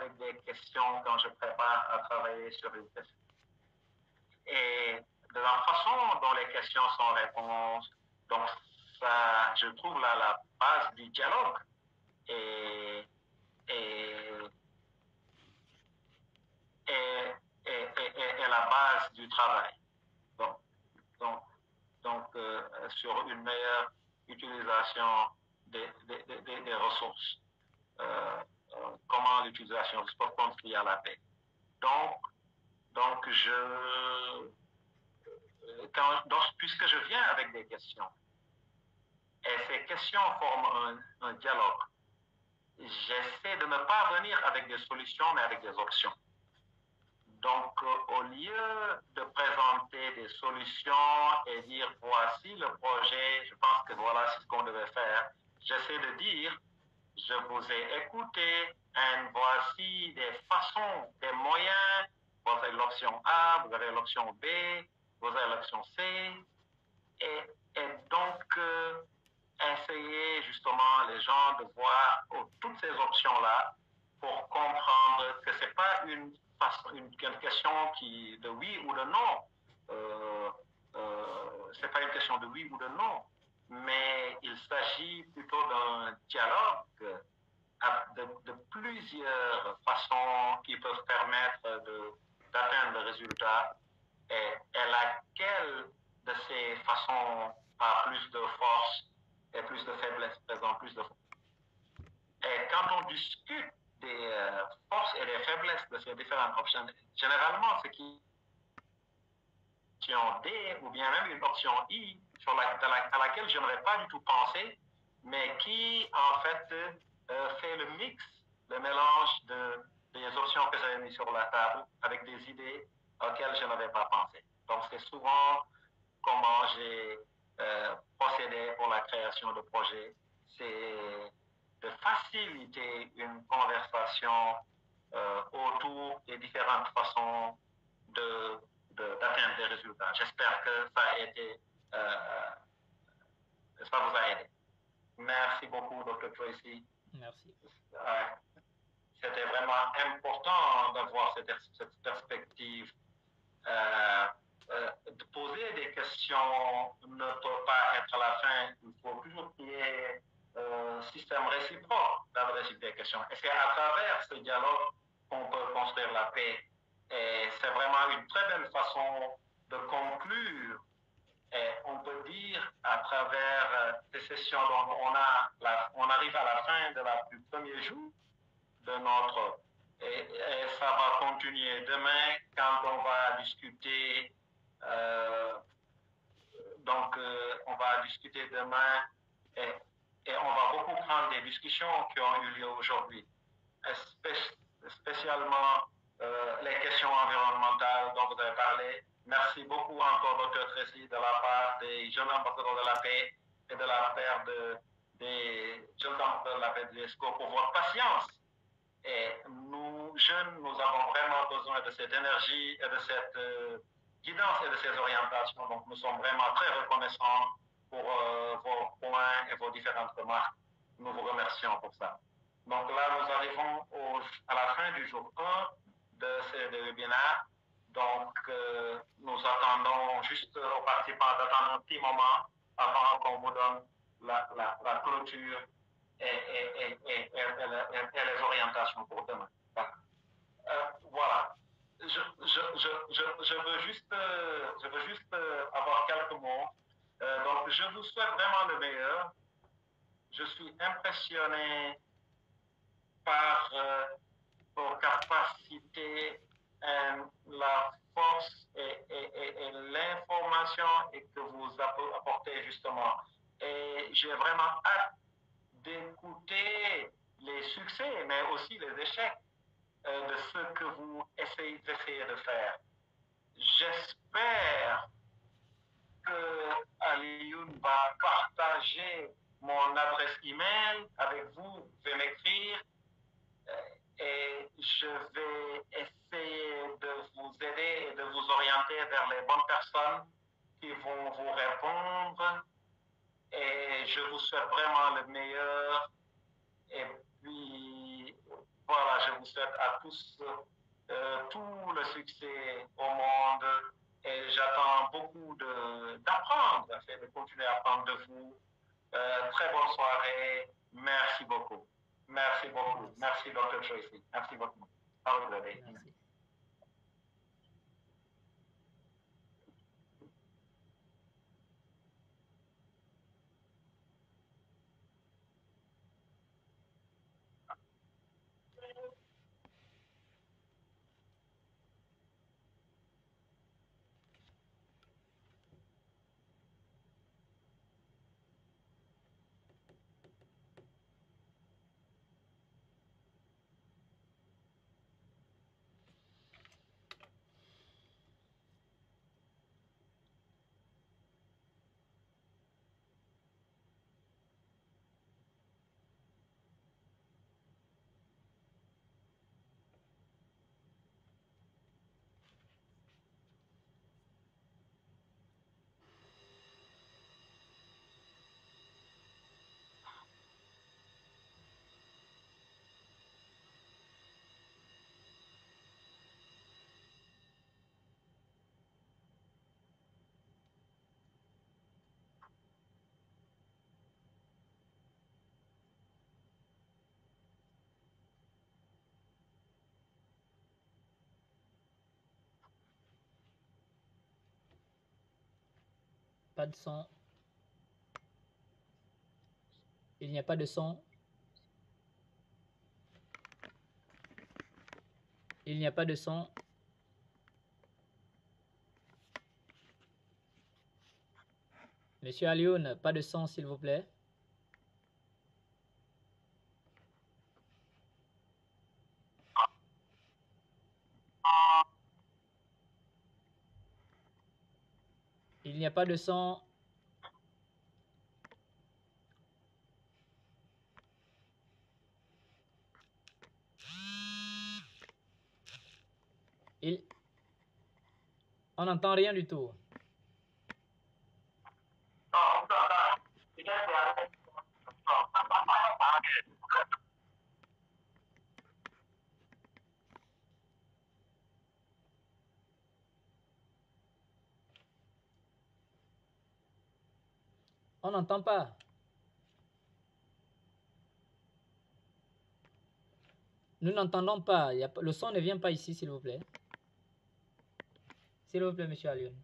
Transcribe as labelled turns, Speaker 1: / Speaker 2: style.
Speaker 1: avec des questions quand je prépare à travailler sur une question. Et de la façon dont les questions sont répondues, donc ça, je trouve là la base du dialogue et, et, et la base du travail. Donc, donc, donc sur une meilleure utilisation des ressources. Comment l'utilisation peut contribuer à la paix. Donc puisque je viens avec des questions, et ces questions forment un dialogue, j'essaie de ne pas venir avec des solutions, mais avec des options. Donc, au lieu de présenter des solutions et dire voici le projet, je pense que voilà ce qu'on devait faire, j'essaie de dire je vous ai écouté, et voici des façons, des moyens. Vous avez l'option A, vous avez l'option B, vous avez l'option C. Et donc, essayer justement les gens de voir toutes ces options-là pour comprendre que ce n'est pas une question de oui ou de non. Ce n'est pas une question de oui ou de non, mais il s'agit plutôt d'un dialogue de plusieurs façons qui peuvent permettre d'atteindre le résultat et laquelle de ces façons a plus de force et plus de faiblesse, présente plus de force. Et quand on discute des forces et des faiblesses de ces différentes options, généralement, ce qui option D ou bien même une option I à laquelle je n'aurais pas du tout pensé, mais qui en fait fait le mix, le mélange des options que j'avais mises sur la table avec des idées auxquelles je n'avais pas pensé. Donc c'est souvent comment j'ai procédé pour la création de projets, c'est de faciliter une conversation autour des différentes façons d'atteindre des résultats. J'espère que ça a été, ça vous a aidé. Merci beaucoup, Dr. Tracy.
Speaker 2: Merci.
Speaker 1: C'était vraiment important d'avoir cette perspective. De poser des questions ne peut pas être à la fin. Il faut toujours qu'il y ait un système réciproque d'adresser des questions. Et c'est à travers ce dialogue qu'on peut construire la paix. Et c'est vraiment une très belle façon de conclure. Et on peut dire à travers ces sessions, donc on arrive à la fin du premier jour de notre... Et ça va continuer demain quand on va discuter. On va discuter demain et on va beaucoup prendre des discussions qui ont eu lieu aujourd'hui, spécialement les questions environnementales dont vous avez parlé. Merci beaucoup encore, Dr. Tracy, de la part des jeunes ambassadeurs de la paix et de la part des jeunes ambassadeurs de la paix de l'UNESCO pour votre patience. Et nous, jeunes, nous avons vraiment besoin de cette énergie et de cette guidance et de ces orientations. Donc, nous sommes vraiment très reconnaissants pour vos points et vos différentes remarques. Nous vous remercions pour ça. Donc là, nous arrivons à la fin du jour 1 de ce webinaire. Donc, nous attendons juste aux participants d'attendre un petit moment avant qu'on vous donne la clôture et les orientations pour demain. Voilà. Je veux juste avoir quelques mots. Donc, je vous souhaite vraiment le meilleur. Je suis impressionné par vos capacités, la force et l'information que vous apportez justement. Et j'ai vraiment hâte d'écouter les succès, mais aussi les échecs de ce que vous essayez de faire. J'espère que Alioune va partager mon adresse email avec vous. Vous pouvez m'écrire et je vais essayer de vous aider et de vous orienter vers les bonnes personnes qui vont vous répondre. Et je vous souhaite vraiment le meilleur. Et puis, voilà, je vous souhaite à tous tout le succès au monde et j'attends beaucoup d'apprendre, de continuer à apprendre de vous. Très bonne soirée. Merci beaucoup. Merci beaucoup. Merci, Dr. Tracy. Merci beaucoup. Have a good day.
Speaker 2: Merci. Pas de son. Il n'y a pas de son. Il n'y a pas de son. Monsieur Alioune, pas de son, s'il vous plaît. Il n'y a pas de son. On n'entend rien du tout. On n'entend pas. Nous n'entendons pas. Le son ne vient pas ici, s'il vous plaît. S'il vous plaît, monsieur Alioune.